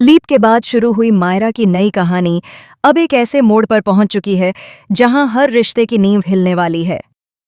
Leap के बाद शुरू हुई मायरा की नई कहानी अब एक ऐसे मोड़ पर पहुंच चुकी है जहां हर रिश्ते की नींव हिलने वाली है।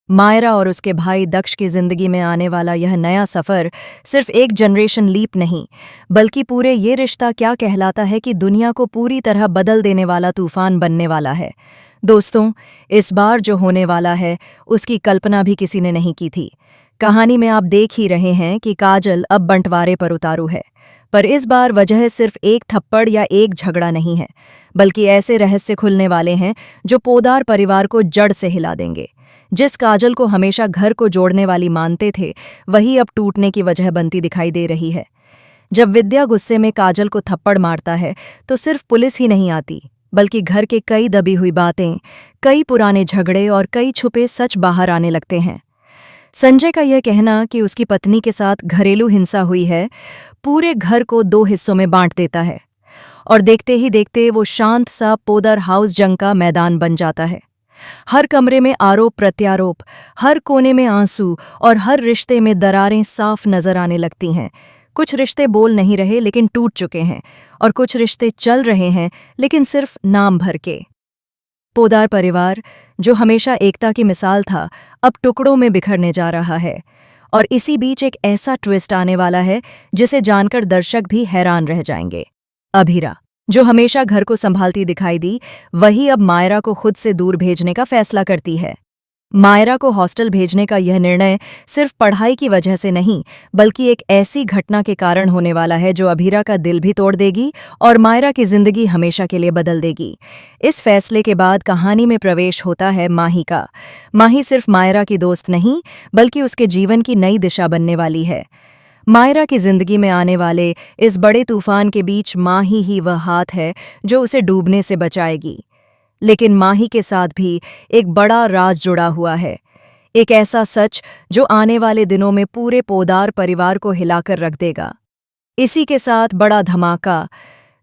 मायरा और उसके भाई दक्ष की जिंदगी में आने वाला यह नया सफर सिर्फ एक जनरेशन लीप नहीं, बल्कि पूरे ये रिश्ता क्या कहलाता है कि दुनिया को पूरी तरह बदल देने वाला तूफान बनने वाला है। दोस्तों, इस बार जो होने वाला है उसकी कल्पना भी किसी ने नहीं की थी। कहानी में आप देख ही रहे हैं कि काजल अब बंटवारे पर उतारू है, पर इस बार वजह सिर्फ एक थप्पड़ या एक झगड़ा नहीं है, बल्कि ऐसे रहस्य खुलने वाले हैं जो पोदार परिवार को जड़ से हिला देंगे। जिस काजल को हमेशा घर को जोड़ने वाली मानते थे, वही अब टूटने की वजह बनती दिखाई दे रही है। जब विद्या गुस्से में काजल को थप्पड़ मारता है तो सिर्फ पुलिस ही नहीं आती, बल्कि घर के कई दबी हुई बातें, कई पुराने झगड़े और कई छुपे सच बाहर आने लगते हैं। संजय का यह कहना कि उसकी पत्नी के साथ घरेलू हिंसा हुई है, पूरे घर को दो हिस्सों में बांट देता है और देखते ही देखते वो शांत सा पोदर हाउस जंग का मैदान बन जाता है। हर कमरे में आरोप प्रत्यारोप, हर कोने में आंसू और हर रिश्ते में दरारें साफ नजर आने लगती हैं। कुछ रिश्ते बोल नहीं रहे लेकिन टूट चुके हैं, और कुछ रिश्ते चल रहे हैं लेकिन सिर्फ नाम भर के। पोदार परिवार, जो हमेशा एकता की मिसाल था, अब टुकड़ों में बिखरने जा रहा है। और इसी बीच एक ऐसा ट्विस्ट आने वाला है जिसे जानकर दर्शक भी हैरान रह जाएंगे। अभीरा, जो हमेशा घर को संभालती दिखाई दी, वही अब मायरा को खुद से दूर भेजने का फैसला करती है। मायरा को हॉस्टल भेजने का यह निर्णय सिर्फ पढ़ाई की वजह से नहीं, बल्कि एक ऐसी घटना के कारण होने वाला है जो अभीरा का दिल भी तोड़ देगी और मायरा की जिंदगी हमेशा के लिए बदल देगी। इस फैसले के बाद कहानी में प्रवेश होता है माही का। माही सिर्फ मायरा की दोस्त नहीं, बल्कि उसके जीवन की नई दिशा बनने वाली है। मायरा की जिंदगी में आने वाले इस बड़े तूफान के बीच माही ही वह हाथ है जो उसे डूबने से बचाएगी। लेकिन माही के साथ भी एक बड़ा राज जुड़ा हुआ है, एक ऐसा सच जो आने वाले दिनों में पूरे पोदार परिवार को हिलाकर रख देगा। इसी के साथ बड़ा धमाका,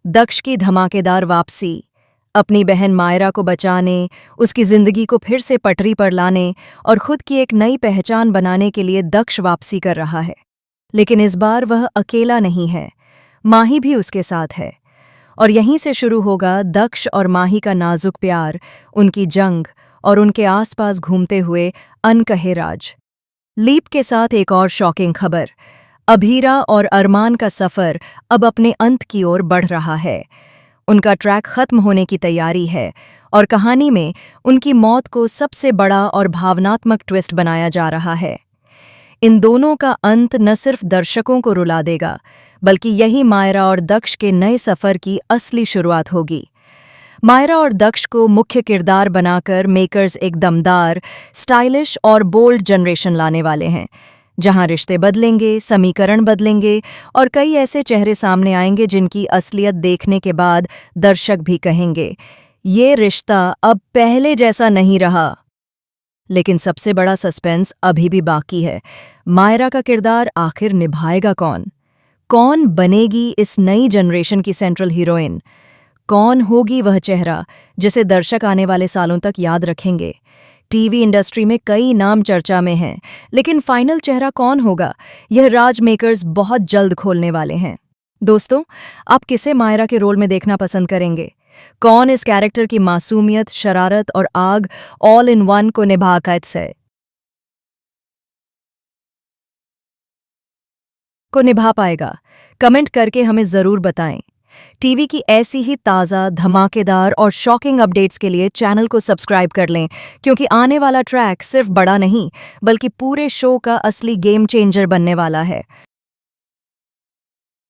दक्ष की धमाकेदार वापसी। अपनी बहन मायरा को बचाने, उसकी जिंदगी को फिर से पटरी पर लाने और खुद की एक नई पहचान बनाने के लिए दक्ष वापसी कर रहा है। लेकिन इस बार वह अकेला नहीं है, माही भी उसके साथ है। और यहीं से शुरू होगा दक्ष और माही का नाजुक प्यार, उनकी जंग और उनके आसपास घूमते हुए अनकहे राज। लीप के साथ एक और शॉकिंग खबर, अभीरा और अरमान का सफ़र अब अपने अंत की ओर बढ़ रहा है। उनका ट्रैक खत्म होने की तैयारी है और कहानी में उनकी मौत को सबसे बड़ा और भावनात्मक ट्विस्ट बनाया जा रहा है। इन दोनों का अंत न सिर्फ दर्शकों को रुला देगा, बल्कि यही मायरा और दक्ष के नए सफ़र की असली शुरुआत होगी। मायरा और दक्ष को मुख्य किरदार बनाकर मेकर्स एक दमदार, स्टाइलिश और बोल्ड जनरेशन लाने वाले हैं, जहां रिश्ते बदलेंगे, समीकरण बदलेंगे और कई ऐसे चेहरे सामने आएंगे जिनकी असलियत देखने के बाद दर्शक भी कहेंगे, ये रिश्ता अब पहले जैसा नहीं रहा। लेकिन सबसे बड़ा सस्पेंस अभी भी बाकी है। मायरा का किरदार आखिर निभाएगा कौन? कौन बनेगी इस नई जनरेशन की सेंट्रल हीरोइन? कौन होगी वह चेहरा जिसे दर्शक आने वाले सालों तक याद रखेंगे? टीवी इंडस्ट्री में कई नाम चर्चा में हैं, लेकिन फाइनल चेहरा कौन होगा, यह राज मेकर्स बहुत जल्द खोलने वाले हैं। दोस्तों, आप किसे मायरा के रोल में देखना पसंद करेंगे? कौन इस कैरेक्टर की मासूमियत, शरारत और आग ऑल इन वन को निभा पाएगा? कमेंट करके हमें ज़रूर बताएं। टीवी की ऐसी ही ताज़ा, धमाकेदार और शॉकिंग अपडेट्स के लिए चैनल को सब्सक्राइब कर लें, क्योंकि आने वाला ट्रैक सिर्फ बड़ा नहीं, बल्कि पूरे शो का असली गेम चेंजर बनने वाला है।